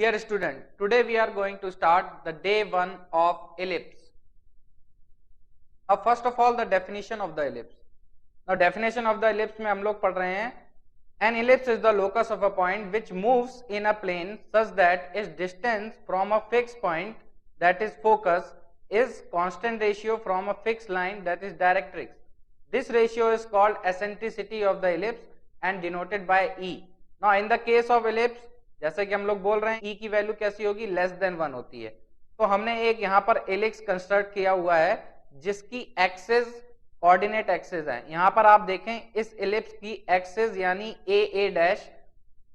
Dear student, today we are going to start the day 1 of ellipse. Now first of all the definition of the ellipse. Now definition of the ellipse में हम लोग पढ़ रहे हैं an ellipse is the locus of a point which moves in a plane such that its distance from a fixed point that is focus is constant ratio from a fixed line that is directrix. This ratio is called eccentricity of the ellipse and denoted by E. Now in the case of ellipse जैसे कि हम लोग बोल रहे हैं E की value कैसी होगी लेस देन 1 होती है, तो हमने एक यहाँ पर एलिप्स कंस्ट्रक्ट किया हुआ है जिसकी एक्सिस कोऑर्डिनेट एक्सिस है। यहाँ पर आप देखें इस एलिप्स की एक्सिस यानी ए डैश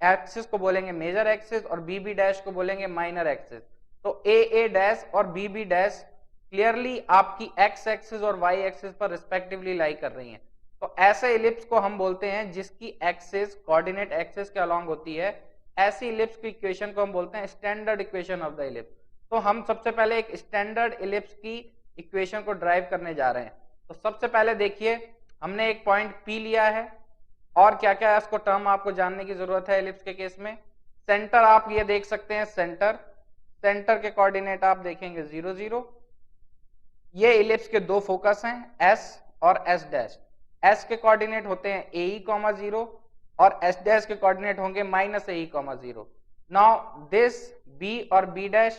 एक्सिस को बोलेंगे मेजर एक्सिस और बी डैश को बोलेंगे माइनर एक्सिस। तो ए डैश और बी डैश क्लियरली आपकी एक्स एक्सिस और वाई एक्सिस पर रिस्पेक्टिवली लाई कर रही हैं। तो ऐसे एलिप्स को हम बोलते हैं जिसकी एक्सिस कोऑर्डिनेट एक्सिस के अलॉन्ग होती है। ऐसी इलिप्स की इक्वेशन को हम बोलते हैं standard equation of the ellipse. तो हम सबसे पहले एक स्टैंडर्ड इलिप्स की इक्वेशन को ड्राइव करने जा रहे हैं। तो सबसे पहले देखिए हमने एक पॉइंट P लिया है और क्या क्या है उसको टर्म आपको जानने की जरूरत है। इलिप्स के केस में सेंटर आप ये देख सकते हैं, सेंटर के कोऑर्डिनेट आप देखेंगे 0 0। ये इलिप्स के दो फोकस हैं S और S डैश। S के कोऑर्डिनेट होते हैं AE, 0 और S डैश के कोऑर्डिनेट होंगे -AE, 0। नाउ दिस B और B dash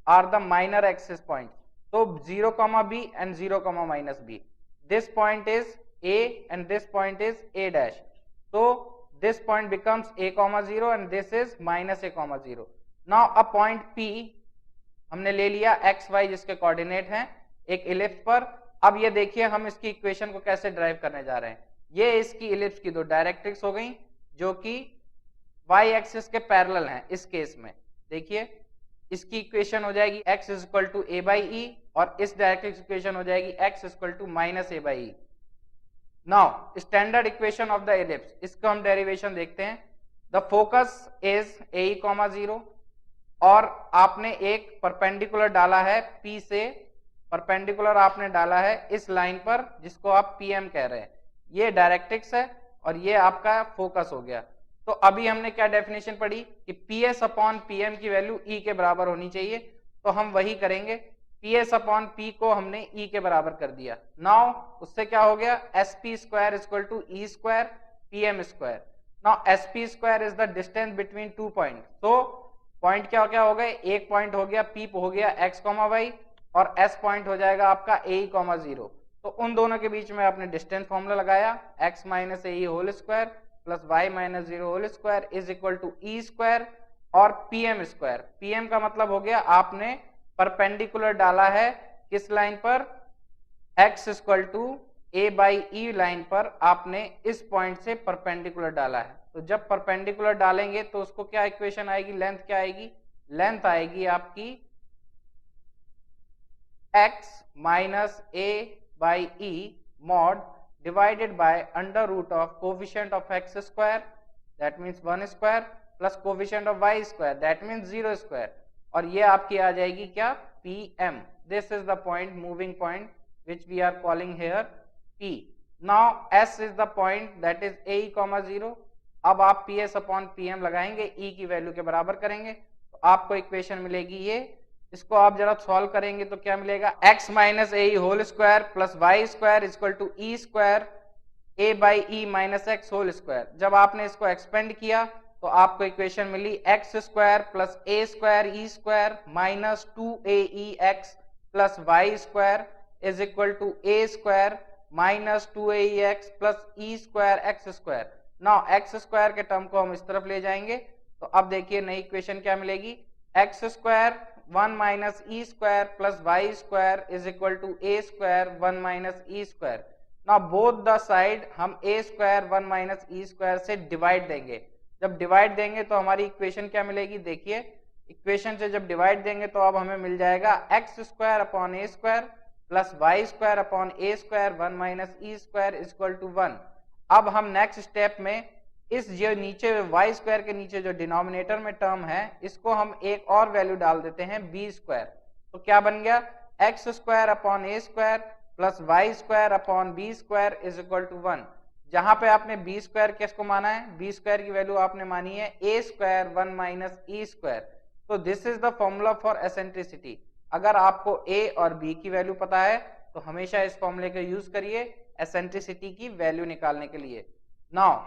are the minor axis point. तो 0, B and 0, -B। This point is A and this point is A dash. तो this point becomes A, 0 and this is -A, 0। Now a point P हमने ले लिया XY जिसके coordinate हैं एक ellipse पर। अब ये देखिए हम इसकी इक्वेशन को कैसे ड्राइव करने जा रहे हैं। ये इसकी इलिप्स की दो डायरेक्ट्रिक्स हो गई जो कि y एक्सिस के पैरेलल हैं। इस केस में देखिए इसकी इक्वेशन हो जाएगी x = a/e और इस डायरेक्ट्रिक्स इक्वेशन हो जाएगी x = -a/e। Now standard equation of the ellipse, इसको हम डेरिवेशन देखते हैं। द फोकस इज AE, 0 और आपने एक परपेंडिकुलर डाला है P से, परपेंडिकुलर आपने डाला है इस लाइन पर जिसको आप PM कह रहे हैं। ये डायरेक्ट्रिक्स है और ये आपका फोकस हो गया। तो अभी हमने क्या डेफिनेशन पढ़ी कि PS/PM की वैल्यू E के बराबर होनी चाहिए। तो हम वही करेंगे, PS/P को हमने E के बराबर कर दिया। नाउ उससे क्या हो गया SP² = E² PM²। Now SP² is the distance between two point. तो पॉइंट क्या क्या हो गए, एक पॉइंट हो गया P हो गया x, y और S पॉइंट हो जाएगा आपका AE, 0। तो उन दोनों के बीच में आपने डिस्टेंस फॉर्मूला लगाया x - AE² + y - 0² is equal to E² और PM²। PM का मतलब हो गया आपने परपेंडिकुलर डाला है किस लाइन पर, x = a/e लाइन पर आपने इस पॉइंट से परपेंडिकुलर डाला है। तो जब परपेंडिकुलर डालेंगे तो उसको क्या इक्वेशन आएगी, लेंथ क्या आएगी, लेंथ आएगी आपकी x - a/e mod divided by √ coefficient of x² that means 1² plus coefficient of y² that means 0²। और ये आपकी आ जाएगी क्या, PM। This is the point, moving point which we are calling here P। Now S is the point that is AE, 0। अब आप PS/PM लगाएंगे, E की value के बराबर करेंगे तो आपको इक्वेशन मिलेगी ये। इसको आप जरा सॉल्व करेंगे तो क्या मिलेगा, x - AE² + y² = E² a/e - x²। जब आपने इसको एक्सपेंड किया तो आपको इक्वेशन मिली x² + a² E² - 2aex + y² is equal to a² - 2aex + E² x²। Now x² के टर्म को हम इस तरफ ले जाएंगे तो अब देखिए नई इक्वेशन क्या मिलेगी, x² 1 - E² + y² is equal to a² 1 - E²। Now both the side हम a² 1 - E² से डिवाइड देंगे। जब डिवाइड देंगे तो हमारी इक्वेशन क्या मिलेगी, देखिए इक्वेशन से जब डिवाइड देंगे तो अब हमें मिल जाएगा x² / a² + y² / a² 1 - E² is equal to 1। अब हम नेक्स्ट स्टेप में इस जो नीचे y² के नीचे जो डिनोमिनेटर में टर्म है इसको हम एक और वैल्यू डाल देते हैं b²। तो क्या बन गया, x² / a² + y² / b² is equal to 1। जहां पे आपने b² किसको माना है, b² की वैल्यू आपने मानी है a² 1 - E²। तो this is the formula for eccentricity. अगर आपको ए और बी की वैल्यू पता है तो हमेशा इस फॉर्मूले का यूज करिए एसेंट्रिसिटी की वैल्यू निकालने के लिए। Now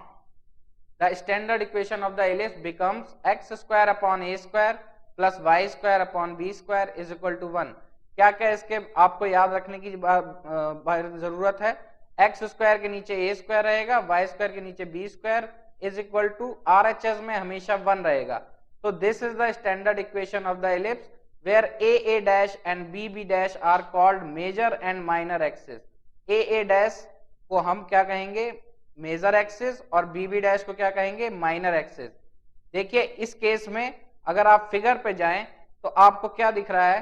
the standard equation of the ellipse becomes x square upon a square plus y square upon b square is equal to 1। क्या क्या इसके आपको याद रखने की जरूरत है? एक्स स्क्वायर के नीचे ए स्क्वायर रहेगा, वाई स्क्वायर के नीचे b square is equal to RHS में हमेशा 1 रहेगा। तो this is the standard equation of the ellipse where AA dash and BB dash are called major and minor axis। AA dash को हम क्या कहेंगे? मेजर एक्सिस, और BB dash को क्या कहेंगे? Minor axis. देखिए इस केस में अगर आप फिगर पे जाएं तो आपको क्या दिख रहा है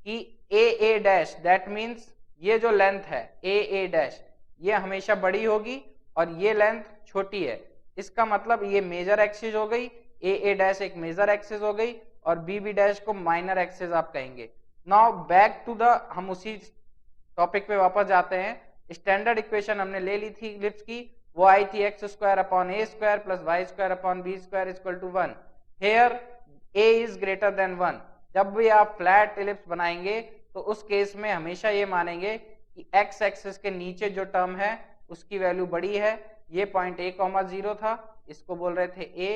कि AA dash दैट मीन्स ये जो लेंथ है AA dash ये हमेशा बड़ी होगी और ये लेंथ छोटी है। इसका मतलब ये मेजर एक्सिस हो गई, AA dash एक मेजर एक्सिस हो गई और BB डैश को माइनर एक्सिस आप कहेंगे। नाउ बैक टू द, हम उसी टॉपिक पे वापस जाते हैं। स्टैंडर्ड इक्वेशन हमने ले ली थी इलिप्स की, वो आई थी x square upon a square plus y square upon b square equal to 1। Here a is greater than 1। जब भी आप फ्लैट इलिप्स बनाएंगे तो उस केस में हमेशा ये मानेंगे कि एक्स एक्सिस के नीचे जो टर्म है उसकी वैल्यू बड़ी है। ये पॉइंट a, 0 था, इसको बोल रहे थे a,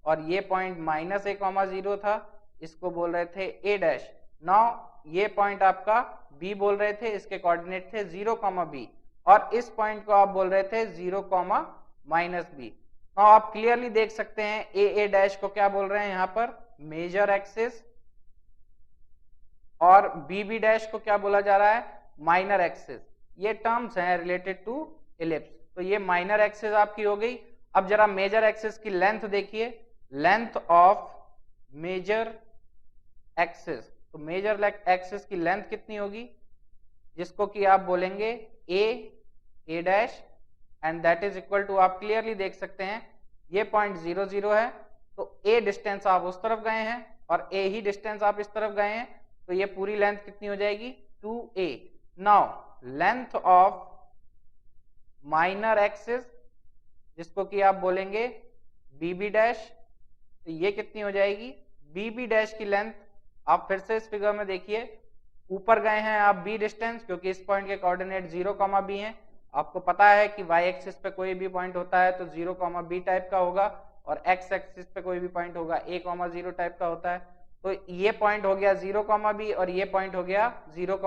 और ये पॉइंट माइनस a, 0 था, इसको बोल रहे थे a डैश। नाउ ये पॉइंट आपका b बोल रहे थे, इसके कोऑर्डिनेट थे 0, b, और इस पॉइंट को आप बोल रहे थे 0, -b। नाउ आप क्लियरली देख सकते हैं a डैश को क्या बोल रहे हैं यहाँ पर? मेजर एक्सिस, और bb डैश को क्या बोला जा रहा है? Minor axis. ये टर्म्स हैं रिलेटेड टू इलिप्स। तो ये माइनर एक्सिस आपकी हो गई। अब जरा मेजर एक्सिस की लेंथ देखिए, लेंथ ऑफ मेजर एक्सिस। तो मेजर एक्सिस की लेंथ कितनी होगी? जिसको कि आप बोलेंगे a dash, and that is equal to, आप क्लियरली देख सकते हैं ये पॉइंट 0, 0 है, तो a डिस्टेंस आप उस तरफ गए हैं और a ही डिस्टेंस आप इस तरफ गए हैं, तो ये पूरी लेंथ कितनी हो जाएगी? 2a। Now length of minor axis जिसको कि आप बोलेंगे bb डैश, तो ये कितनी हो जाएगी? bb डैश की लेंथ आप फिर से इस फिगर में देखिए, ऊपर गए हैं आप b डिस्टेंस, क्योंकि इस पॉइंट के कोऑर्डिनेट 0, b हैं। आपको पता है कि y एक्सिस पे कोई भी पॉइंट होता है तो 0, b टाइप का होगा, और x एक्सिस पे कोई भी पॉइंट होगा a, 0 टाइप का होता है। तो ये पॉइंट हो गया 0, b, और ये पॉइंट हो गया 0,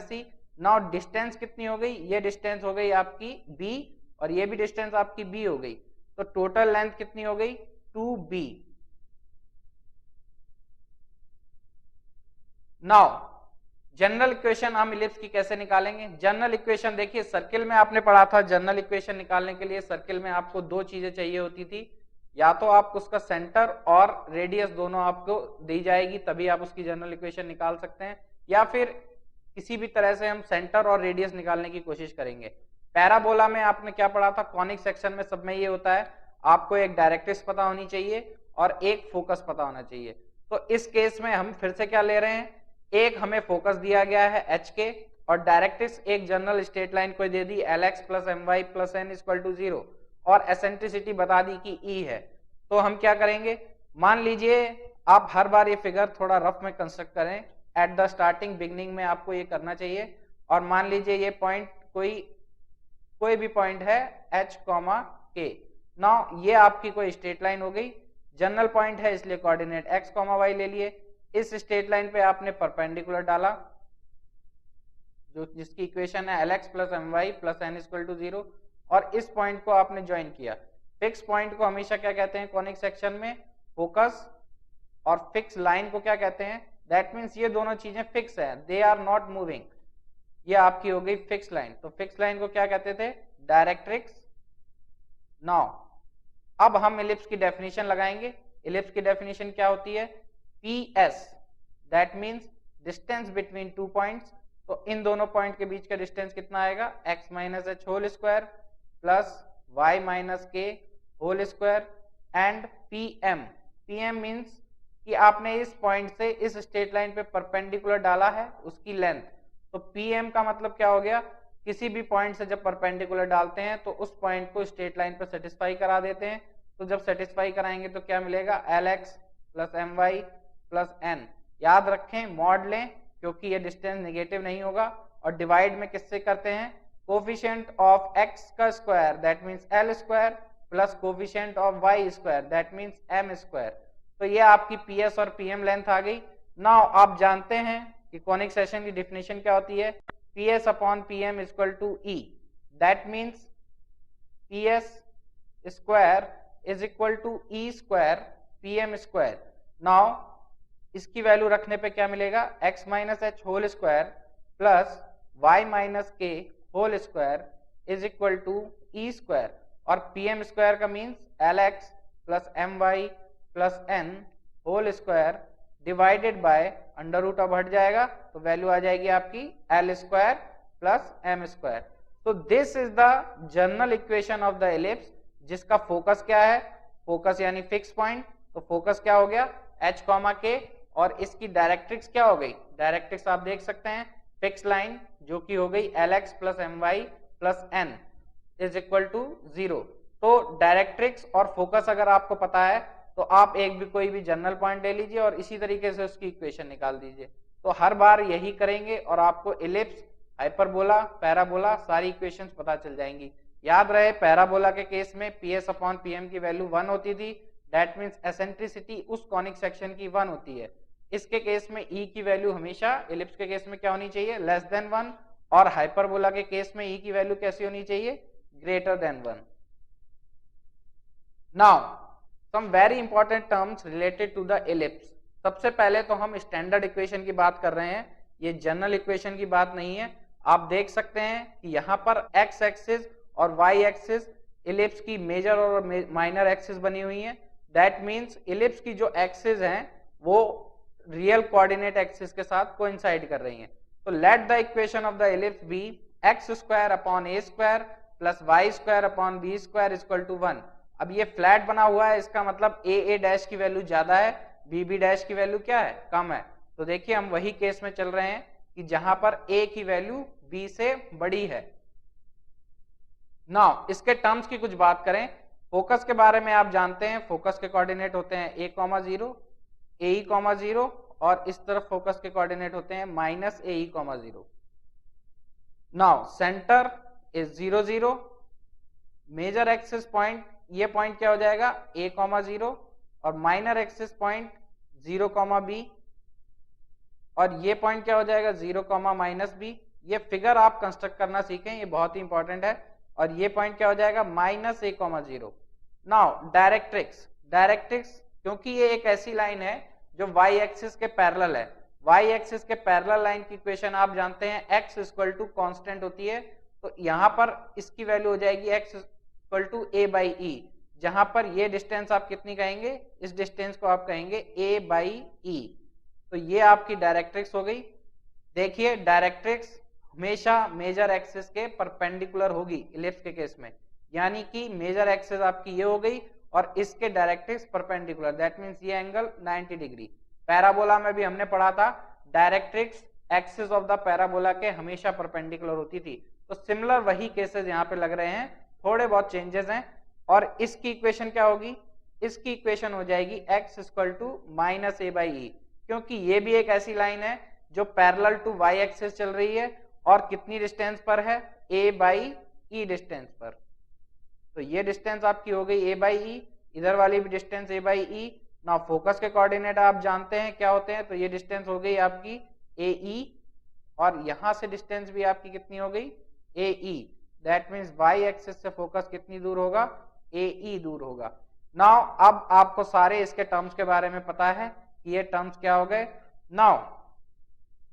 -c। नाउ डिस्टेंस कितनी हो गई? ये डिस्टेंस हो गई आपकी b, और ये भी डिस्टेंस आपकी b हो गई। तो टोटल लेंथ कितनी हो गई? 2b। नाउ जनरल इक्वेशन हम इलिप्स की कैसे निकालेंगे? जनरल इक्वेशन देखिए, सर्किल में आपने पढ़ा था जनरल इक्वेशन निकालने के लिए सर्किल में आपको दो चीजें चाहिए होती थी, या तो आपको उसका सेंटर और रेडियस दोनों आपको दी जाएगी तभी आप उसकी जनरल इक्वेशन निकाल सकते हैं, या फिर किसी भी तरह से हम सेंटर और रेडियस निकालने की कोशिश करेंगे। पैराबोला में आपने क्या पढ़ा था? कॉनिक सेक्शन में सब में ये होता है, आपको एक डायरेक्ट्रिक्स पता होनी चाहिए और एक फोकस पता होना चाहिए। तो इस केस में हम फिर से क्या ले रहे हैं? एक हमें फोकस दिया गया है h के, और डायरेक्ट्रिक्स एक जनरल स्ट्रेट लाइन को दे दी lx + my + n = 0, और एसेंट्रिसिटी बता दी कि E है। तो हम क्या करेंगे? मान लीजिए आप हर बार ये फिगर थोड़ा रफ में कंस्ट्रक्ट करें, एट द स्टार्टिंग बिगनिंग में आपको ये करना चाहिए। और मान लीजिए ये पॉइंट कोई भी पॉइंट है h, k। नाउ ये आपकी कोई स्ट्रेट लाइन हो गई, जनरल पॉइंट है इसलिए कोऑर्डिनेट x, y ले लिए। इस स्ट्रेट लाइन पे आपने परपेंडिकुलर डाला, जो जिसकी इक्वेशन है lx + my + n = 0, और इस पॉइंट को आपने ज्वाइन किया। फिक्स पॉइंट को हमेशा क्या कहते हैं कॉनिक सेक्शन में? फोकस। और फिक्स लाइन को क्या कहते हैं? दैट मीन्स ये दोनों चीजें फिक्स है, दे आर नॉट मूविंग। ये आपकी हो गई फिक्स लाइन। तो फिक्स लाइन को क्या कहते थे? डायरेक्ट्रिक्स। नाउ अब हम इलिप्स की डेफिनेशन लगाएंगे। इलिप्स की डेफिनेशन क्या होती है? PS, that means distance between two points. तो इन दोनों पॉइंट के बीच का डिस्टेंस कितना आएगा? x - h whole square plus y - k whole square, and PM means कि आपने इस पॉइंट से इस स्ट्रेट लाइन पे परपेंडिकुलर डाला है उसकी लेंथ। तो PM का मतलब क्या हो गया? किसी भी पॉइंट से जब परपेंडिकुलर डालते हैं तो उस पॉइंट को स्ट्रेट लाइन पे सेटिस्फाई करा देते हैं। तो जब सेटिस्फाई कराएंगे तो क्या मिलेगा? lx + my प्लस एन, याद रखें मॉड लें क्योंकि ये डिस्टेंस नेगेटिव नहीं होगा, और डिवाइड में किससे करते हैं, कोफिशिएंट ऑफ x का square that means l square plus coefficient of y square that means m square. तो ये आपकी PS और PM लेंथ आ गई। नाउ आप जानते हैं कि कॉनिक सेक्शन की डेफिनेशन क्या होती है, PS upon PM equal to E, that means PS square is equal to E square PM square. Now इसकी वैल्यू रखने पे क्या मिलेगा, x minus h whole square plus y minus k whole square is equal to e square, और pm square का means lx plus my plus n whole square divided by under root अब हट जाएगा तो वैल्यू आ जाएगी आपकी l square plus m square. तो this is the general equation of the ellipse जिसका फोकस क्या है, फोकस यानी फिक्स पॉइंट, तो फोकस क्या हो गया h कॉमा के, और इसकी डायरेक्ट्रिक्स क्या हो गई, डायरेक्ट्रिक्स आप देख सकते हैं फिक्स लाइन जो कि हो गई lx plus my plus n is equal to 0। तो डायरेक्ट्रिक्स और फोकस अगर आपको पता है तो आप एक भी कोई भी जनरल पॉइंट ले लीजिए और इसी तरीके से उसकी इक्वेशन निकाल दीजिए। तो हर बार यही करेंगे और आपको एलिप्स, हाइपरबोला, पैराबोला सारी इक्वेशंस पता चल जाएंगी। याद रहे पैराबोला के केस में PS अपॉन PM की वैल्यू 1 होती थी, दैट मींस एसेंट्रिसिटी उस कॉनिक सेक्शन की 1 होती है। इसके केस में E की वैल्यू हमेशा एलिप्स के केस में क्या होनी चाहिए, लेस देन 1, और हाइपरबोला के केस में E की वैल्यू कैसी होनी चाहिए, greater than 1। Now some very important terms related to the ellipse. सबसे पहले तो हम स्टैंडर्ड इक्वेशन की बात कर रहे हैं, ये जनरल इक्वेशन की बात नहीं है। आप देख सकते हैं कि यहाँ पर x एक्सिस और y एक्सिस एलिप्स की मेजर और माइनर एक्सिस बनी हुई है, दैट मीन्स एलिप्स की जो एक्सिस हैं वो रियल कोऑर्डिनेट एक्सिस के साथ कोइंसाइड कर रही हैं। तो let the equation of the ellipse be x square upon a square plus y square upon b square equal to 1। अब ये फ्लैट बना हुआ है, इसका मतलब a डैश की वैल्यू ज्यादा है, b डैश की वैल्यू क्या है, कम है। तो देखिए हम वही केस में चल रहे हैं कि जहां पर a की वैल्यू b से बड़ी है। नाउ इसके टर्म्स की कुछ बात करें, फोकस के बारे में आप जानते हैं, फोकस के कोऑर्डिनेट होते हैं a,0 ae,0 और इस तरफ फोकस के कोऑर्डिनेट होते हैं minus ae,0। Now centre is 0 0, major axis point, ये पॉइंट क्या हो जाएगा a,0 और माइनर एक्सिस पॉइंट 0, b, और ये पॉइंट क्या हो जाएगा 0, माइनस b। ये फिगर आप कंस्ट्रक्ट करना सीखें, ये बहुत ही इंपॉर्टेंट है। और ये पॉइंट क्या हो जाएगा minus a,0। Now directrix, directrix क्योंकि ये एक ऐसी लाइन है जो y एक्सिस के पैरेलल है, y एक्सिस के पैरेलल लाइन की इक्वेशन आप जानते हैं x इक्वल टू कांस्टेंट होती है, तो यहाँ पर इसकी वैल्यू हो जाएगी x equal to a by e, जहां पर ये डिस्टेंस आप कितनी कहेंगे, इस डिस्टेंस को आप कहेंगे a बाई ई। तो ये आपकी डायरेक्ट्रिक्स हो गई। देखिए डायरेक्ट्रिक्स हमेशा मेजर एक्सिस के परपेंडिकुलर होगी इलिप्स के केस में, यानी कि मेजर एक्सिस आपकी ये हो गई और इसके डायरेक्ट्रिक्स परपेंडिकुलर, दैट मींस ये एंगल 90 डिग्री। पैराबोला में भी हमने पढ़ा था directrix axis of the parabola के हमेशा परपेंडिकुलर होती थी। तो सिमिलर वही केसेस यहाँ पे लग रहे हैं, थोड़े बहुत चेंजेस हैं। और इसकी इक्वेशन क्या होगी, इसकी इक्वेशन हो जाएगी x equal to minus a by e, क्योंकि ये भी एक ऐसी लाइन है जो पैरेलल टू y एक्सिस चल रही है और कितनी डिस्टेंस पर है, a बाई ई डिस्टेंस पर। तो ये डिस्टेंस आपकी हो गई a बाई ई, इधर वाली भी डिस्टेंस a बाई ई। ना फोकस के कोऑर्डिनेट आप जानते हैं क्या होते हैं, तो ये डिस्टेंस हो गई आपकी AE, और यहां से डिस्टेंस भी आपकी कितनी हो गई AE, that means y axis से फोकस कितनी दूर होगा, AE दूर होगा। नाउ अब आपको सारे इसके टर्म्स के बारे में पता है कि ये टर्म्स क्या हो गए। नाउ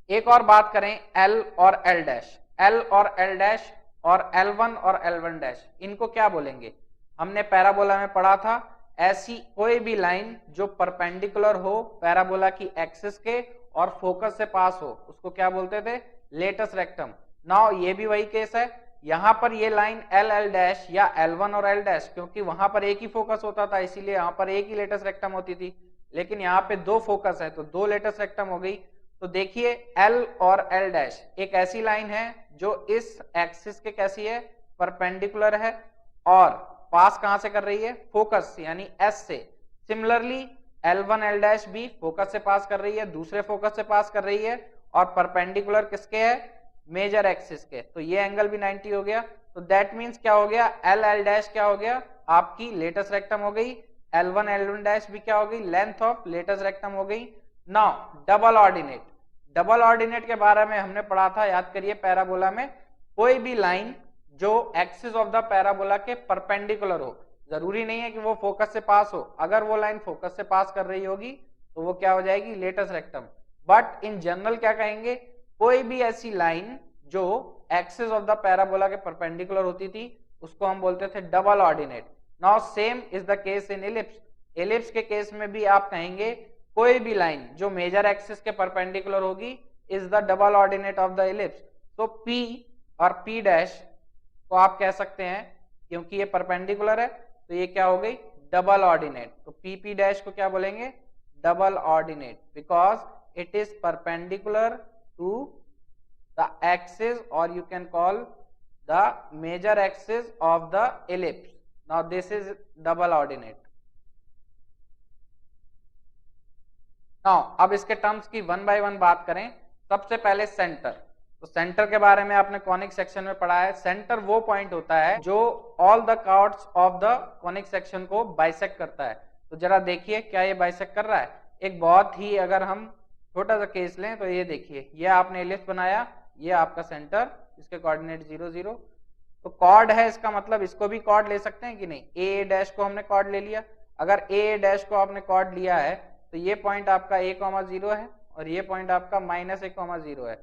एक और बात करें L और L डैश, L और L डैश और L1 और L1 डैश, इनको क्या बोलेंगे। हमने पैराबोला में पढ़ा था ऐसी कोई भी लाइन जो परपेंडिकुलर हो पैराबोला की एक्सिस के और फोकस से पास हो उसको क्या बोलते थे, लेटस रेक्टम। नाउ ये भी वही केस है, यहां पर ये लाइन L L डैश या L1 और L डैश, क्योंकि वहां पर एक ही फोकस होता था इसीलिए यहां पर एक ही लेटस रेक्टम होती थी, लेकिन यहाँ पे दो फोकस है तो दो लेटस रेक्टम हो गई। तो देखिए L और L डैश एक ऐसी लाइन है जो इस एक्सिस के कैसी है, परपेंडिकुलर है और पास कहां से कर रही है, फोकस यानी S से। Similarly L1 L dash B focus से पास कर रही है, दूसरे फोकस से पास कर रही है और परपेंडिकुलर किसके है, मेजर एक्सिस के, तो ये एंगल भी 90 हो गया। तो दैट मींस क्या हो गया, एल एल डैश क्या हो गया, आपकी लेटस रेक्टम हो गई, L1 L1 डैश भी क्या हो गई, लेंथ ऑफ लेटस रेक्टम हो गई। Now double ordinate, double ordinate के बारे में हमने पढ़ा था, याद करिए, पैराबोला में कोई भी लाइन जो एक्सिस ऑफ द पैराबोला के परपेंडिकुलर हो, जरूरी नहीं है कि वो फोकस से पास हो, अगर वो लाइन फोकस से पास कर रही होगी तो वो क्या हो जाएगी, latus rectum. But in general क्या कहेंगे, कोई भी ऐसी लाइन जो एक्सिस ऑफ द पैराबोला के परपेंडिकुलर होती थी उसको हम बोलते थे double ordinate. Now same is the case in ellipse, ellipse के केस में भी आप कहेंगे कोई भी लाइन जो मेजर एक्सिस के परपेंडिकुलर होगी is the double ordinate of the ellipse. तो P और P डैश को आप कह सकते हैं, क्योंकि ये परपेंडिकुलर है तो ये क्या हो गई, डबल ऑर्डिनेट। तो PP डैश को क्या बोलेंगे, double ordinate, because it is perpendicular to the axis और you can call the major axis of the ellipse. Now this is double ordinate. Now अब इसके टर्म्स की वन बाय वन बात करें। सबसे पहले सेंटर, तो सेंटर के बारे में आपने कॉनिक सेक्शन में पढ़ा है। सेंटर वो पॉइंट होता है जो all the chords of the conic section को बाइसेक्ट करता है। तो जरा देखिए क्या ये बाइसेक्ट कर रहा है। एक बहुत ही, अगर हम छोटा सा केस लें तो ये देखिए, ये आपने एलिप्स बनाया, ये आपका सेंटर, इसके कोऑर्डिनेट 0 0, तो कॉर्ड है, इसका मतलब इसको भी कॉर्ड ले सकते हैं कि नहीं। ए डैश को हमने कॉर्ड ले लिया, अगर ए डैश को आपने कॉर्ड लिया है तो ये पॉइंट आपका a,0 है और ये पॉइंट आपका -a,0 है।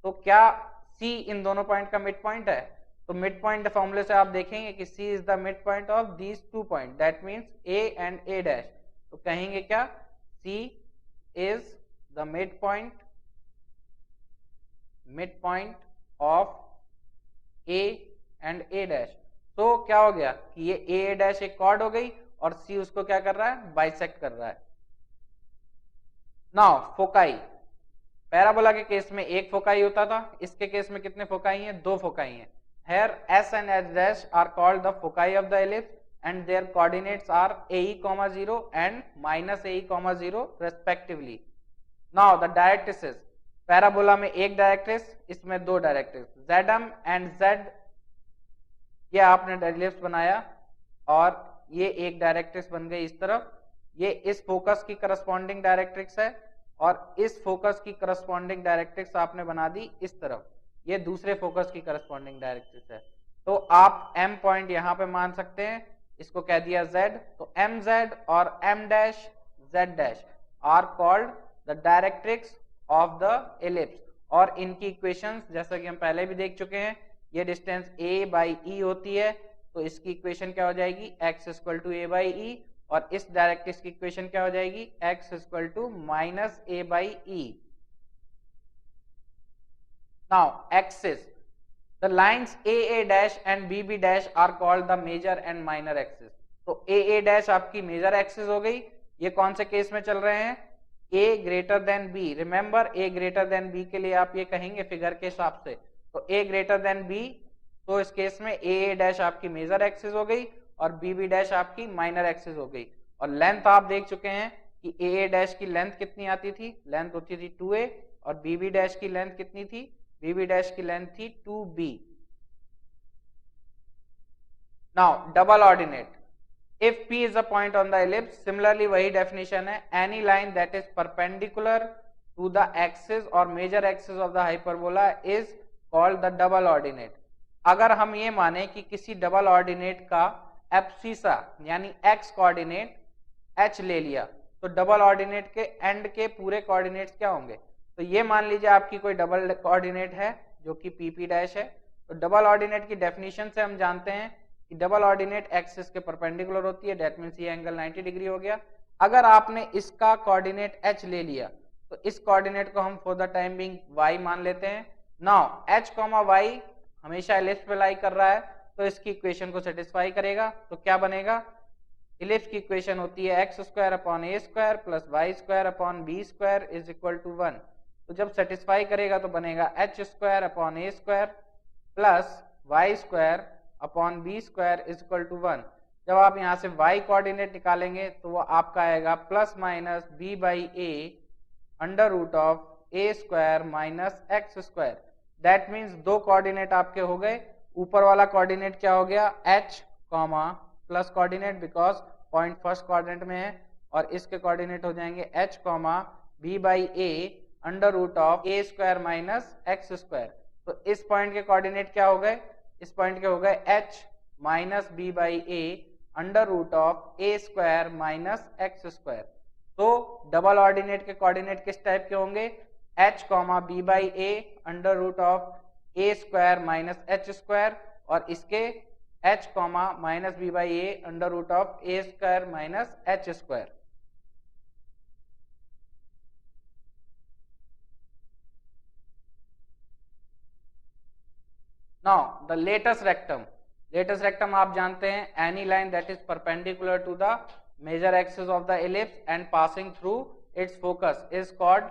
तो क्या C इन दोनों पॉइंट का मिड पॉइंट है? तो मिड पॉइंट फॉर्मूले से आप देखेंगे कि C is the mid point of these two point, that means A and A dash. तो कहेंगे क्या, C is the mid point of A and A dash. तो क्या हो गया कि ये A डैश एक कॉर्ड हो गई और C उसको क्या कर रहा है, बाइसेक्ट कर रहा है। नाउ फोकाई, पैराबोला के केस में एक फोकाई होता था, इसके केस में कितने फोकाई हैं, दो फोकाई हैं। Here S and S dash are called the foci of the ellipse and their coordinates are AE,0 and -AE,0 respectively. Now the directrices, parabola में एक डायरेक्ट्रिस, इसमें दो डायरेक्ट्रिस, ZM and Z, ये आपने एलिप्स बनाया और ये एक डायरेक्ट्रिक्स बन गई इस तरफ, ये इस फोकस की करस्पॉन्डिंग डायरेक्ट्रिक्स है और इस फोकस की करस्पॉन्डिंग डायरेक्ट्रिक्स आपने बना दी इस तरफ, ये दूसरे फोकस की करस्पॉन्डिंग डायरेक्ट्रिक्स है। तो आप M पॉइंट यहां पे मान सकते हैं, इसको कह दिया Z, तो MZ और M dash Z dash are called the directrix of the ellipse. और इनकी इक्वेशंस जैसा कि हम पहले भी देख चुके हैं, ये डिस्टेंस A/E होती है, तो इसकी इक्वेशन क्या हो जाएगी, x = A/E, और इस डायरेक्ट्रिक्स की इक्वेशन क्या हो जाएगी, x = -A/E। Now axis, the lines AA dash and BB dash are called the major and minor axis। तो AA dash आपकी मेजर एक्सिस हो गई, ये कौन से केस में चल रहे हैं, A greater than B। Remember A greater than B के लिए आप ये कहेंगे फिगर के हिसाब से, तो A greater than B, तो इस केस में AA डैश आपकी मेजर एक्सिस हो गई और BB डैश आपकी माइनर एक्सिस हो गई। और लेंथ आप देख चुके हैं कि AA डैश की लेंथ कितनी आती थी, लेंथ होती थी 2A, और BB डैश की लेंथ कितनी थी, BB डैश की लेंथ थी 2B। Now double ordinate, if P is a point on the ellipse, similarly वही डेफिनेशन है, any line that is perpendicular to the axis or major axis of the hyperbola is called the double ordinate। अगर हम ये माने कि किसी double ordinate का abscissa यानी x कोऑर्डिनेट h ले लिया, तो डबल ऑर्डिनेट के एंड के पूरे कोऑर्डिनेट्स क्या होंगे, तो ये मान लीजिए आपकी कोई डबल कोऑर्डिनेट है जो कि PP डैश है। तो डबल ऑर्डिनेट की डेफिनेशन से हम जानते हैं कि डबल ऑर्डिनेट एक्सिस के परपेंडिकुलर होती है, दैट मींस ये एंगल 90 डिग्री हो गया। अगर आपने इसका कोऑर्डिनेट h ले लिया तो इस कोऑर्डिनेट को हम for the time being y मान लेते हैं। नाउ h, y हमेशा एलिप्स पे लाई कर रहा है, तो इसकी इक्वेशन को सेटिस्फाई करेगा। तो क्या बनेगा, एलिप्स की इक्वेशन होती है x² / a² + y² / b² = 1। तो जब सेटिस्फाई करेगा तो बनेगा h² / a² + y² / b² = 1। जब आप यहाँ से y कोऑर्डिनेट निकालेंगे तो वो आपका आएगा plus minus b by a under root of a square minus x square. That means दो कोऑर्डिनेट आपके हो गए। ऊपर वाला कोऑर्डिनेट क्या हो गया, h comma plus coordinate because point first quadrant में है, और इसके कोऑर्डिनेट हो जाएंगे h comma b by a under root of a square minus x square. तो इस पॉइंट के कोऑर्डिनेट क्या हो गए, इस पॉइंट के हो गए h minus b by a under root of a square minus x square. तो डबल ऑर्डिनेट के कोऑर्डिनेट किस टाइप के होंगे, h comma b by a under root of a square minus h square, और इसके h comma minus b by a under root of a square minus h square. Now the latus rectum. Latus rectum आप जानते हैं any line that is perpendicular to the major axis of the ellipse and passing through its focus is called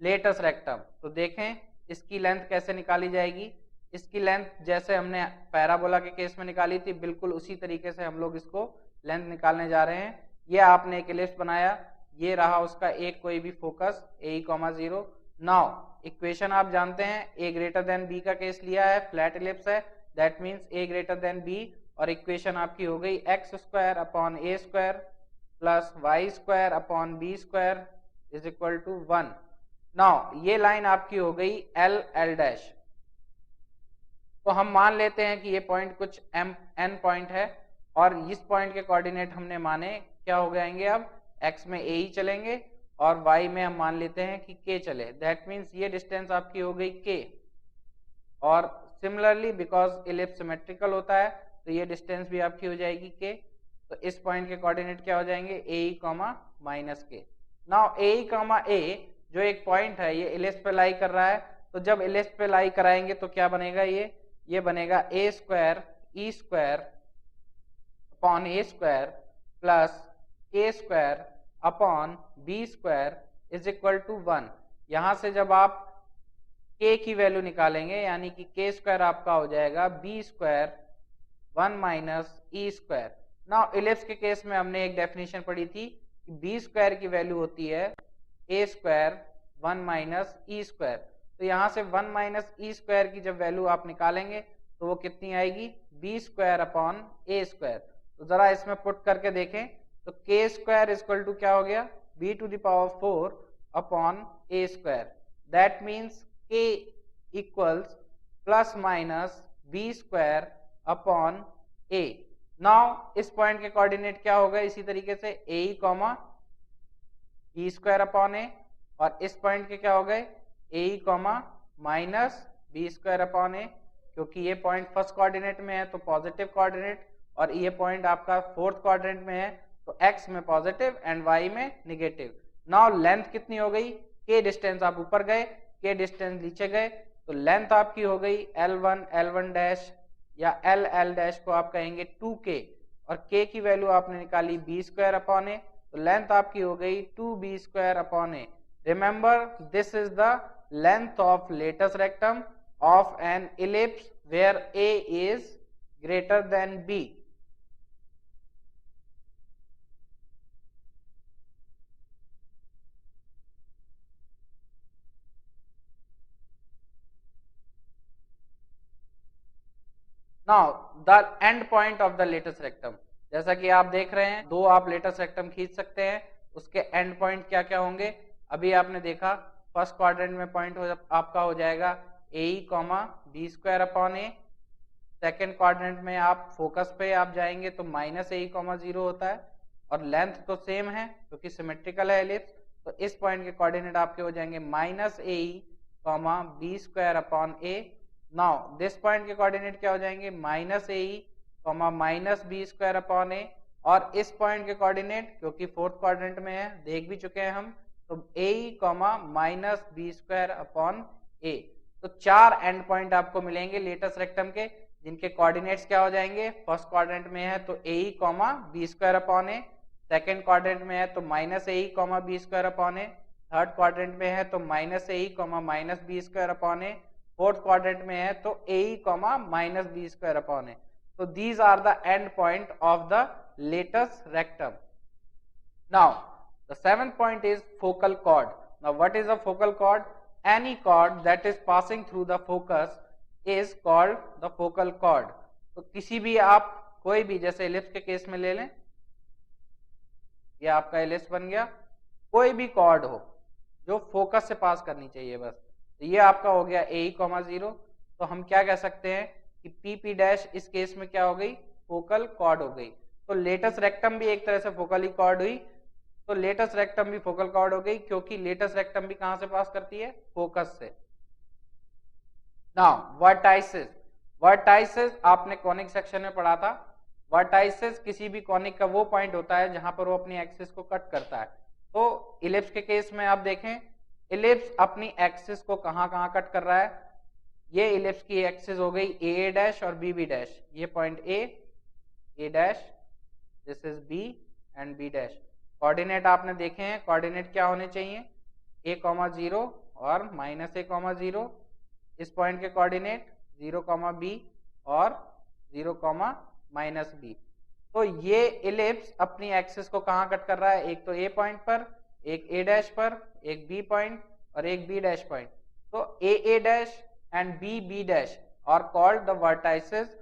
latus rectum. तो देखें इसकी length कैसे निकाली जाएगी। इसकी लेंथ जैसे हमने पैराबोला के केस में निकाली थी, बिल्कुल उसी तरीके से हम लोग इसको लेंथ निकालने जा रहे हैं। ये आपने एक एलिप्स बनाया, ये रहा उसका एक कोई भी focus a comma 0। Now equation आप जानते हैं, a ग्रेटर देन b का केस लिया है, फ्लैट एलिप्स है, that means a greater than b, और इक्वेशन आपकी हो गई x square upon a square plus y square upon b square is equal to 1। Now ये लाइन आपकी हो गई एल एल डैश। तो हम मान लेते हैं कि ये पॉइंट कुछ n पॉइंट है, और इस पॉइंट के कोऑर्डिनेट हमने माने क्या हो जाएंगे, अब x में a ही चलेंगे और y में हम मान लेते हैं कि k चले। दैट मीन्स ये डिस्टेंस आपकी हो गई k, और सिमिलरली बिकॉज इलिप्स सिमेट्रिकल होता है तो ये डिस्टेंस भी आपकी हो जाएगी k। तो इस पॉइंट के कोऑर्डिनेट क्या हो जाएंगे, ए कॉमा माइनस के। नाउ ए कॉमा ए जो एक पॉइंट है ये इलिप्स पे लाई कर रहा है, तो जब इलिप्स पे लाई कराएंगे तो क्या बनेगा, ये बनेगा a square e square upon a square plus a square upon b square is equal to 1। यहां से जब आप k की वैल्यू निकालेंगे यानी कि k स्क्वायर आपका हो जाएगा B square 1 minus E square. Now ellipse के केस में हमने एक डेफिनेशन पढ़ी थी कि बी स्क्वायर की वैल्यू होती है ए स्क्वायर 1 माइनस ई स्क्वायर। तो यहाँ से 1 माइनस ई स्क्वायर की जब वैल्यू आप निकालेंगे तो वो कितनी आएगी, B square upon a square. तो जरा इसमें पुट करके देखें तो k स्क्वायर इक्वल टू क्या हो गया, b to the power 4 upon a square. That means k equals plus minus b square upon a। Now इस पॉइंट के कोऑर्डिनेट क्या होगा, इसी तरीके से a comma b square upon a, और इस पॉइंट के क्या हो गए a comma minus b square upon a, क्योंकि ये पॉइंट फर्स्ट कोऑर्डिनेट में है तो पॉजिटिव कोऑर्डिनेट, और ये पॉइंट आपका फोर्थ क्वाड्रेंट में है तो x में पॉजिटिव एंड y में निगेटिव। नाउ लेंथ कितनी हो गई, k डिस्टेंस आप ऊपर गए, k डिस्टेंस नीचे गए, तो लेंथ आपकी हो गई L1 L1 डैश या L L डैश को आप कहेंगे 2k, और k की वैल्यू आपने निकाली b स्क्वायर अपॉन a, तो लेंथ आपकी हो गई 2b square upon a। Remember this is the length of latus rectum of an ellipse where a is greater than b। Now the end point of the latus rectum, जैसा कि आप देख रहे हैं दो आप लेटेस्ट रेक्टम खींच सकते हैं, उसके एंड पॉइंट क्या क्या होंगे। अभी आपने देखा फर्स्ट क्वाड्रेंट में पॉइंट आपका हो जाएगा ए comma b square upon a, second quadrant में आप फोकस पे आप जाएंगे तो माइनस ए कॉमा 0 होता है, और लेंथ तो सेम है क्योंकि सिमेट्रिकल है एलिप्स, तो इस पॉइंट के कोऑर्डिनेट आपके हो जाएंगे minus a comma b square upon a. Now this point के कोऑर्डिनेट क्या हो जाएंगे, minus a comma minus b square upon a, और इस पॉइंट के कोऑर्डिनेट क्योंकि फोर्थ क्वाड्रेंट में है देख भी चुके हैं हम, तो a comma minus b square upon a. तो चार एंड पॉइंट आपको मिलेंगे लेटेस्ट रेक्टम के, जिनके कोऑर्डिनेट्स क्या हो जाएंगे, फर्स्ट क्वाड्रेंट में है तो a comma b square upon a, second quadrant में है तो minus a comma b square upon a, third quadrant में है तो minus a comma minus b square upon a, fourth quadrant में है तो a comma minus b square upon a. So these are the end point of the latus rectum. Now the seventh point is focal chord. Now what is a focal chord? Any chord that is passing through the focus is called the focal chord. तो किसी भी आप कोई भी, जैसे ellipse के case में ले लें, ये आपका एलिप्स बन गया, कोई भी कॉर्ड हो जो फोकस से पास करनी चाहिए बस, तो ये आपका हो गया ए कॉमा 0। तो हम क्या कह सकते हैं कि पी पी डैश इस केस में क्या हो गई, फोकल कॉर्ड हो गई। तो लेटस रेक्टम भी एक तरह से फोकली कॉर्ड हुई, तो लेटस रेक्टम भी फोकल कॉर्ड हो गई, क्योंकि लेटस रेक्टम भी कहां से पास करती है, फोकस से। नाउ वर्टाइसिस, वर्टाइसिस आपने कॉनिक सेक्शन में पढ़ा था। वर्टाइसिस किसी भी कॉनिक का वो पॉइंट होता है जहां पर वो अपनी एक्सिस को कट करता है। तो इलिप्स के केस में आप देखें, इलिप्स अपनी एक्सिस को कहां कहां कट कर रहा है। ये इलिप्स की एक्सिस हो गई ए डैश और बी बी डैश, ये point a dash, this is b and b dash. Coordinate आपने देखे हैं, कोऑर्डिनेट क्या होने चाहिए, a, 0 और -a, 0। इस पॉइंट के कोऑर्डिनेट 0, b और 0, -b। तो ये इलिप्स अपनी एक्सिस को कहां कट कर रहा है, एक तो a पॉइंट पर, एक a डैश पर, एक b पॉइंट और एक b डैश पॉइंट। तो a dash and b dash are called the vertices.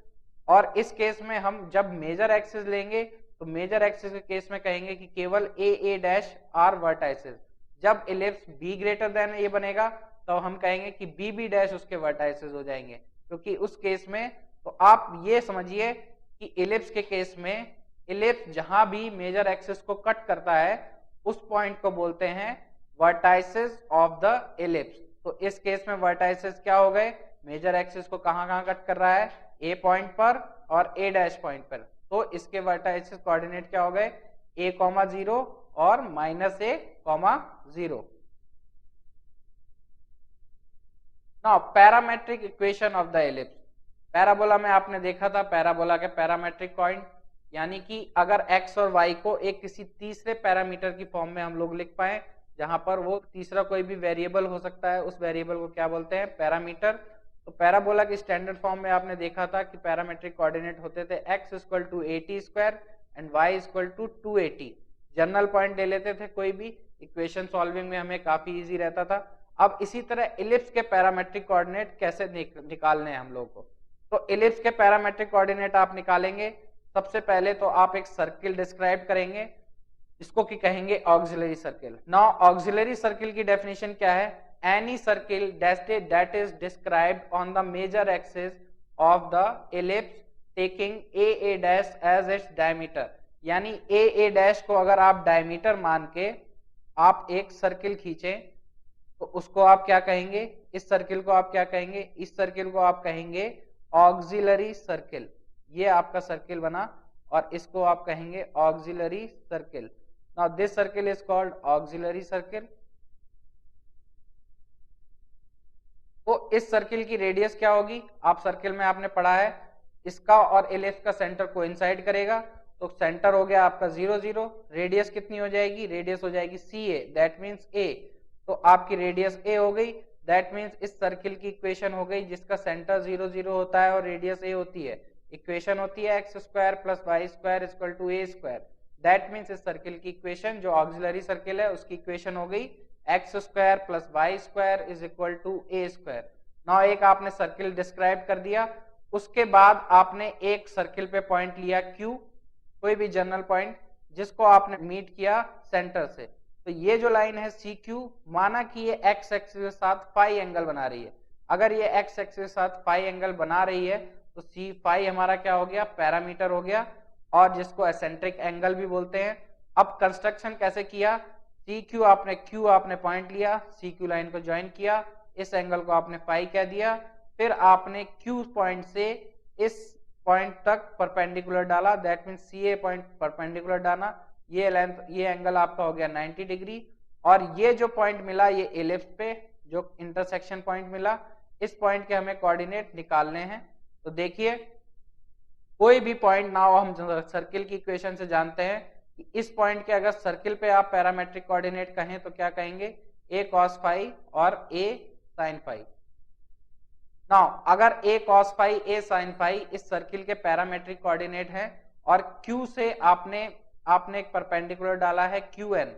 और इस केस में हम जब मेजर एक्सिस लेंगे तो मेजर एक्सिस के केस में कहेंगे कि केवल a डैश आर वर्टाइसेस। जब ellipse b greater than a बनेगा तो हम कहेंगे कि b डैश उसके वर्टाइसेस हो जाएंगे, क्योंकि उस केस में, तो आप ये समझिए कि इलिप्स के केस में, इलिप्स जहां भी मेजर एक्सिस को कट करता है उस पॉइंट को बोलते हैं वर्टाइसेस ऑफ द इलिप्स। तो इस केस में वर्टाइसेस क्या हो गए, मेजर एक्सिस को कहां कहां कट कर रहा है, ए पॉइंट पर और ए डैश पॉइंट पर। तो इसके वर्टाइसेस कोऑर्डिनेट क्या हो गए, a, 0 और -a, 0। Now parametric equation of the ellipse. Parabola में आपने देखा था पैराबोला के पैरामेट्रिक पॉइंट, यानी कि अगर x और y को एक किसी तीसरे पैरामीटर की फॉर्म में हम लोग लिख पाए, जहां पर वो तीसरा कोई भी वेरिएबल हो सकता है, उस वेरिएबल को क्या बोलते हैं, पैरामीटर। तो पैराबोला की स्टैंडर्ड फॉर्म में आपने देखा था कि पैरामेट्रिक कोऑर्डिनेट होते थे x = 80² and y = 280। General point ले लेते थे कोई भी, इक्वेशन सॉल्विंग में हमें काफी इजी रहता था। अब इसी तरह इलिप्स के पैरामेट्रिक कोऑर्डिनेट कैसे निकालने हैं हम लोग को। तो इलिप्स के पैरामेट्रिक कोऑर्डिनेट आप निकालेंगे, सबसे पहले तो आप एक सर्किल डिस्क्राइब करेंगे जिसको कि कहेंगे auxiliary circle. Now auxiliary circle की डेफिनेशन क्या है, any circle that is described on the major axis of the ellipse taking a dash as its diameter। यानी a dash को अगर आप डायमीटर मान के आप एक सर्किल खींचें तो उसको आप क्या कहेंगे, इस सर्किल को आप क्या कहेंगे, इस सर्किल को आप कहेंगे ऑक्सिलरी सर्किल। ये आपका सर्किल बना और इसको आप कहेंगे auxiliary circle. Now this circle is called auxiliary circle. तो इस सर्किल की रेडियस क्या होगी, आप सर्किल में आपने पढ़ा है इसका और इलिप्स का सेंटर कोइंसाइड करेगा, तो सेंटर हो गया आपका 0, 0। रेडियस कितनी हो जाएगी, रेडियस हो जाएगी CA, दैट मींस A। तो आपकी रेडियस A हो गई, दैट मींस इस सर्किल की इक्वेशन हो गई जिसका सेंटर 0, 0 होता है और रेडियस A होती है। इक्वेशन होती है x² + y² = a²। That means इस सर्किल की इक्वेशन जो ऑक्सिलरी सर्किल है उसकी इक्वेशन हो गई x² + y² = a²। नाउ एक आपने सर्किल डिस्क्राइब कर दिया, उसके बाद आपने एक सर्किल पे पॉइंट लिया Q, कोई भी जनरल पॉइंट जिसको आपने मीट किया सेंटर से। तो ये जो लाइन है CQ, माना कि ये x एक्सिस के साथ फाई एंगल बना रही है। अगर ये x एक्सिस के साथ फाई एंगल बना रही है तो C फाई हमारा क्या हो गया, पैरामीटर हो गया, और जिसको एसेंट्रिक एंगल भी बोलते हैं। अब कंस्ट्रक्शन कैसे किया, Q आपने पॉइंट लिया, CQ लाइन को ज्वाइन किया, इस एंगल को आपने फाई कह दिया, फिर आपने Q पॉइंट से इस पॉइंट तक परपेंडिकुलर डाला, that means CA point perpendicular डाला, ये लेंथ, ये एंगल आपका हो गया 90 डिग्री। और ये जो पॉइंट मिला ये इलिप्स पे जो इंटरसेक्शन पॉइंट मिला, इस पॉइंट के हमें कोऑर्डिनेट निकालने हैं। तो देखिए कोई भी पॉइंट नाउ हम सर्किल की इक्वेशन से जानते हैं कि इस पॉइंट के अगर सर्किल पे आप पैरामेट्रिक कोऑर्डिनेट कहें तो क्या कहेंगे, a cos phi और a sin phi। नाउ अगर a cos phi a sin phi इस सर्किल के पैरामेट्रिक कोऑर्डिनेट है और q से आपने एक परपेंडिकुलर डाला है qn,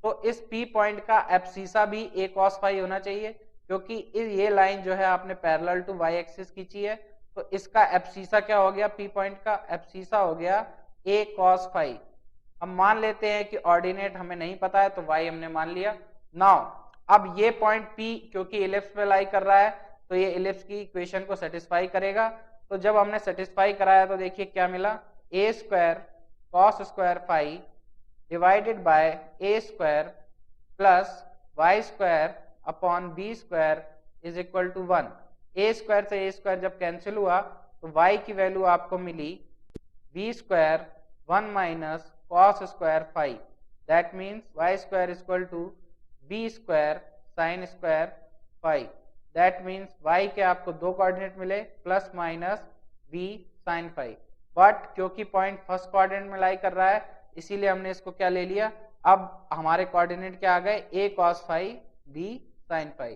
तो इस p पॉइंट का एब्सिसा भी a cos phi होना चाहिए, क्योंकि ये लाइन जो है आपने पैरेलल टू y एक्सिस खींची है, तो इसका एब्सिसा क्या हो गया, p पॉइंट का एब्सिसा हो गया a cos phi। हम मान लेते हैं कि ऑर्डिनेट हमें नहीं पता है तो y हमने मान लिया। नाउ अब ये पॉइंट p क्योंकि इलिप्स पे लाई कर रहा है तो ये इलिप्स की इक्वेशन को सेटिस्फाई करेगा। तो जब हमने सेटिस्फाई कराया तो देखिए क्या मिला, a square cos square phi divided by a square plus y square upon b square is equal to 1। a square से a स्क्वायर जब कैंसिल हुआ तो y की वैल्यू आपको मिली b square 1 minus cos square phi, that means y square is equal to b square sine square phi. That means y के आपको दो कोऑर्डिनेट मिले plus minus b sine phi, but क्योंकि पॉइंट फर्स्ट कोऑर्डिनेट में लाई कर रहा है इसीलिए हमने इसको क्या ले लिया, अब हमारे कोऑर्डिनेट क्या आ गए, a cos phi b sine phi.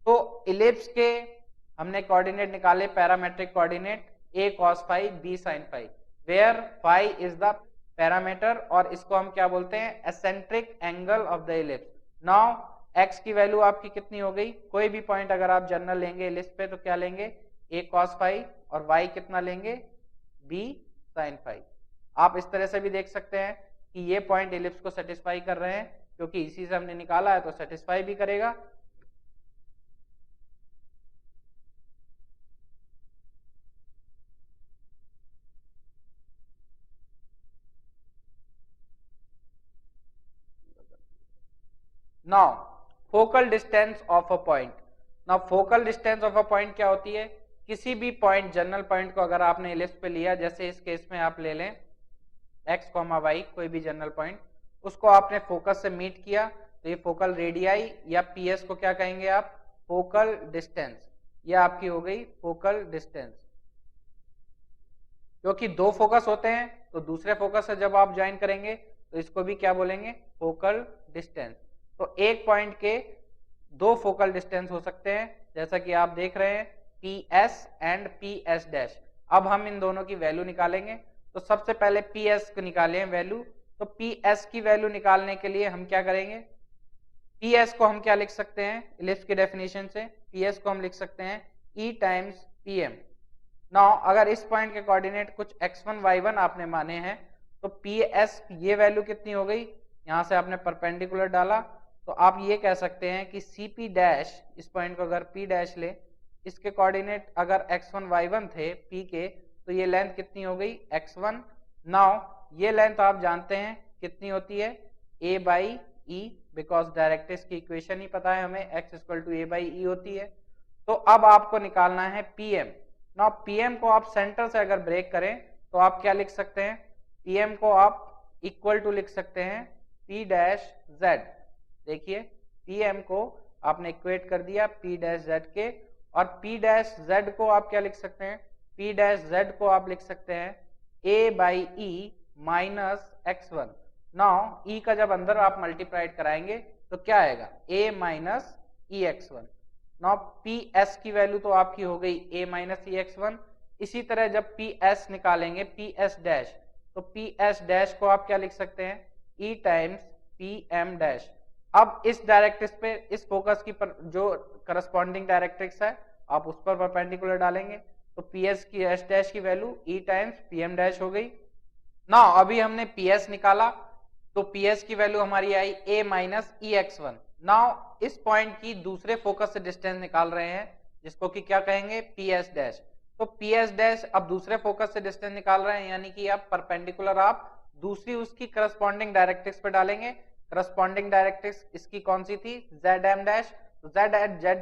तो इलिप्स के हमने कोऑर्डिनेट निकाले parametric coordinate a cos phi b sine phi, where phi is the parameter और इसको हम क्या बोलते हैं, eccentric angle of the ellipse. Now x की वैल्यू आपकी कितनी हो गई, कोई भी पॉइंट अगर आप जनरल लेंगे इलिप्स पे तो क्या लेंगे, a cos फाई और y कितना लेंगे, b साइन फाई। आप इस तरह से भी देख सकते हैं कि ये पॉइंट इलिप्स को सेटिस्फाई कर रहे हैं, क्योंकि इसी से हमने निकाला है तो सेटिस्फाई भी करेगा। Now focal distance of a point. Now focal distance of a point क्या होती है, किसी भी पॉइंट जनरल पॉइंट को अगर आपने इलिप्स पे लिया, जैसे इस केस में आप ले लें x, y कोई भी जनरल पॉइंट, उसको आपने फोकस से मीट किया तो ये फोकल रेडियाई या पीएस को क्या कहेंगे आप, फोकल डिस्टेंस। ये आपकी हो गई फोकल डिस्टेंस। क्योंकि दो फोकस होते हैं तो दूसरे फोकस से जब आप ज्वाइन करेंगे तो इसको भी क्या बोलेंगे, फोकल डिस्टेंस। तो एक पॉइंट के दो फोकल डिस्टेंस हो सकते हैं, जैसा कि आप देख रहे हैं PS एंड PS डैश। अब हम इन दोनों की वैल्यू निकालेंगे। तो सबसे पहले PS को निकाले हैं वैल्यू, तो PS की वैल्यू निकालने के लिए हम क्या करेंगे, PS को हम क्या लिख सकते हैं, इलिप्स की डेफिनेशन से PS को हम लिख सकते हैं E टाइम्स PM। नाउ अगर इस पॉइंट के कोऑर्डिनेट कुछ x1 y1 आपने माने हैं तो PS ये वैल्यू कितनी हो गई, यहां से आपने परपेंडिकुलर डाला तो आप ये कह सकते हैं कि CP डैश, इस पॉइंट को अगर P डैश ले, इसके कोऑर्डिनेट अगर x1 y1 थे P के, तो ये लेंथ कितनी हो गई, x1। नाउ ये लेंथ आप जानते हैं कितनी होती है, a by e, because directrix की इक्वेशन ही पता है हमें, x equal to a by e होती है। तो अब आपको निकालना है PM। नाउ PM को आप सेंटर से अगर ब्रेक करें तो आप क्या लिख सकते हैं, PM को आप इक्वल टू लिख सकते हैं P डैश Z। देखिए PM को आपने इक्वेट कर दिया P डैश Z के, और P डैश Z को आप क्या लिख सकते हैं, P डैश Z को आप लिख सकते हैं A by E minus x1। Now E का जब अंदर आप मल्टीप्लाइड कराएंगे तो क्या आएगा, A minus E x1। Now PS की वैल्यू तो आपकी हो गई A माइनस ई x1। इसी तरह जब PS निकालेंगे PS डैश, तो PS डैश को आप क्या लिख सकते हैं, E टाइम्स PM डैश। अब इस डायरेक्ट्रिक्स पे, इस फोकस की जो करस्पॉन्डिंग डायरेक्ट्रिक्स है आप उस पर परपेंडिकुलर डालेंगे, तो PS की S डैश की value E times PM dash हो गई। ना अभी हमने PS निकाला तो PS की वैल्यू हमारी आई A minus E x1। Now इस पॉइंट की दूसरे फोकस से डिस्टेंस निकाल रहे हैं जिसको कि क्या कहेंगे, PS डैश। तो PS डैश अब दूसरे फोकस से डिस्टेंस निकाल रहे हैं, यानी कि आप परपेंडिकुलर आप दूसरी उसकी करस्पॉन्डिंग डायरेक्ट्रिक्स पे डालेंगे। करस्पॉन्डिंग डायरेक्ट्रिक्स इसकी कौन सी थी, ZM डैश। तो Z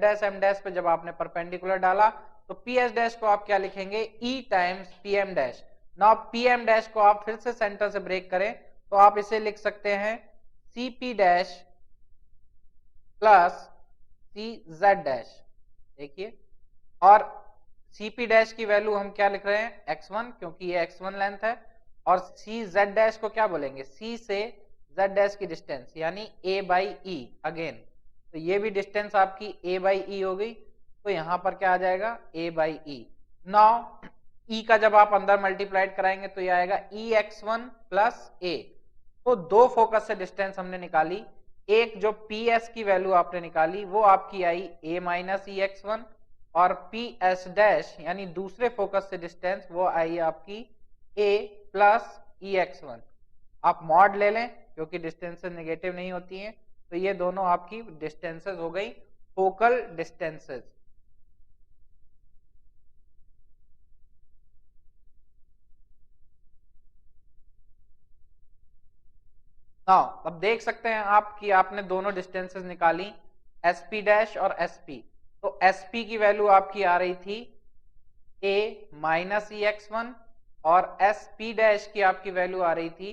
डैश M डैश पे जब आपने परपेंडिकुलर डाला तो PS डैश को आप क्या लिखेंगे, E times PM dash. Now PM dash को आप फिर से सेंटर से ब्रेक करें तो आप इसे लिख सकते हैं CP dash plus CZ dash. देखिए, और CP डैश की वैल्यू हम क्या लिख रहे हैं, x1, क्योंकि ये x1 लेंथ है, और CZ डैश को क्या बोलेंगे, C से Z डैश की डिस्टेंस यानी A बाई ई अगेन। तो ये भी डिस्टेंस आपकी A बाई ई हो गई। तो यहाँ पर क्या आ जाएगा a by E. Now e का जब आप अंदर मल्टीप्लाइड कराएंगे तो ये आएगा ex1 प्लस a। तो दो फोकस से डिस्टेंस हमने निकाली, एक जो ps की वैल्यू आपने निकाली वो आपकी आई a माइनस ex1 और ps डैश यानी दूसरे फोकस से डिस्टेंस वो आई आपकी a प्लस ex1। आप मॉड ले लें क्योंकि डिस्टेंसेस नेगेटिव नहीं होती हैं, तो ये दोनों आपकी डिस्टेंसेस हो गई फोकल डिस्टेंसेस। अब देख सकते हैं आप कि आपने दोनों डिस्टेंसेस निकाली sp डैश और sp। तो sp की वैल्यू आपकी आ रही थी a माइनस ex1 और sp डैश की आपकी वैल्यू आ रही थी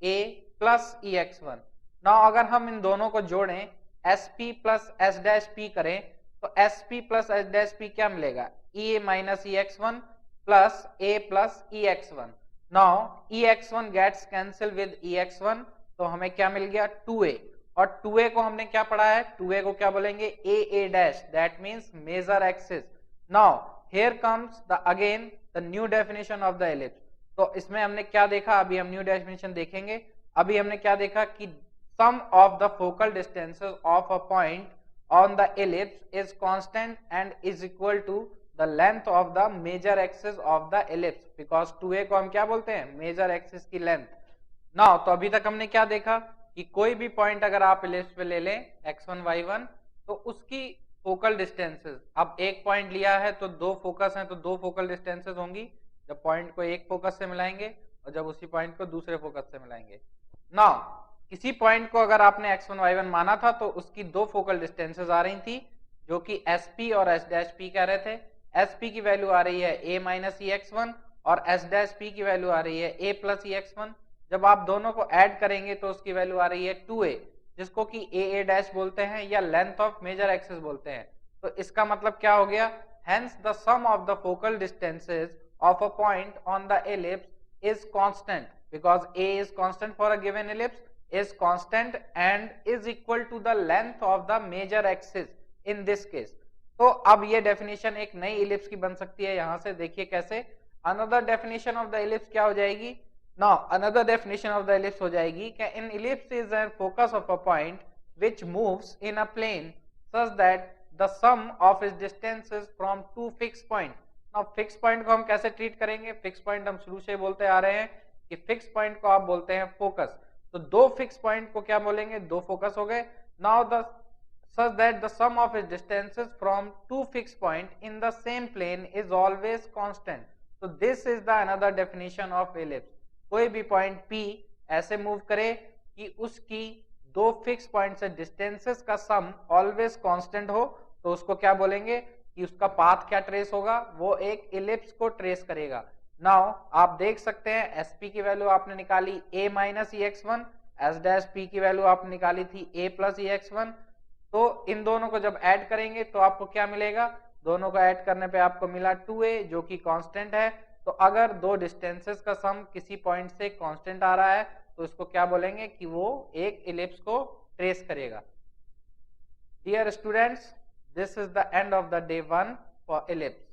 a प्लस ex1। नाउ अगर हम इन दोनों को जोड़ें sp plus s dash p करें तो sp plus s dash p क्या मिलेगा, a minus ex1 plus a plus ex1। Now ex1 gets cancel with ex1 तो हमें क्या मिल गया 2a, और 2a को हमने क्या पढ़ा है, 2a को क्या बोलेंगे a dash, that means major axis. Now here comes the again the new definition of the ellipse. तो इसमें हमने क्या देखा, अभी हम न्यू डेफिनेशन देखेंगे। अभी हमने क्या देखा कि sum of the focal distances of a point on the ellipse is constant and is equal to the length of the major axis of the ellipse, because 2a को हम क्या बोलते हैं, मेजर एक्सिस की लेंथ। नाउ तो अभी तक हमने क्या देखा कि कोई भी पॉइंट अगर आप एलिप्स पे ले लें x1 y1 तो उसकी फोकल डिस्टेंसेस, अब एक पॉइंट लिया है तो दो फोकस हैं तो दो फोकल डिस्टेंसेस होंगी जब पॉइंट को एक फोकस से मिलाएंगे और जब उसी पॉइंट को दूसरे फोकस से मिलाएंगे। नाउ किसी पॉइंट को अगर आपने x1 y1 माना था तो उसकी दो फोकल डिस्टेंसेस आ रही थी जो कि sp और s डैश p कह रहे थे। sp की वैल्यू आ रही है a माइनस ex1 और s डैश p की वैल्यू आ रही है a प्लस ex1। जब आप दोनों को ऐड करेंगे तो उसकी वैल्यू आ रही है 2a, जिसको कि a डैश बोलते हैं या लेंथ ऑफ मेजर एक्सिस बोलते हैं। तो इसका मतलब क्या हो गया, hence the sum of the focal distances of a point on the ellipse is constant because a is constant for a given ellipse is constant and is equal to the length of the major axis in this case। तो अब ये definition एक नई ellipse की बन सकती है। यहां से देखिए कैसे, another definition of the ellipse क्या हो जाएगी, now another definition of the ellipse हो जाएगी कि an ellipse is a focus of a point which moves in a plane such that the sum of its distances from two fixed point। now fixed point को हम कैसे treat करेंगे, fixed point हम शुरू से बोलते आ रहे हैं कि fixed point को आप बोलते हैं फोकस। तो दो fixed point को क्या बोलेंगे, दो फोकस हो गए। now the such that the sum of its distances from two fixed point in the same plane is always constant। so this is the another definition of ellipse। कोई भी point P ऐसे move करे कि उसकी दो fix point से distances का सम always constant हो, तो उसको क्या बोलेंगे कि उसका पाथ क्या ट्रेस होगा, वो एक इलिप्स को ट्रेस करेगा। नाउ आप देख सकते हैं sp की वैल्यू आपने निकाली a minus ex1, s dash p की वैल्यू आपने निकाली थी a प्लस ex1। तो इन दोनों को जब ऐड करेंगे तो आपको क्या मिलेगा, दोनों को ऐड करने पे आपको मिला 2a जो कि कांस्टेंट है। तो अगर दो डिस्टेंसेस का सम किसी पॉइंट से कांस्टेंट आ रहा है तो इसको क्या बोलेंगे कि वो एक इलिप्स को ट्रेस करेगा। Dear students, this is the end of the day 1 for ellipse.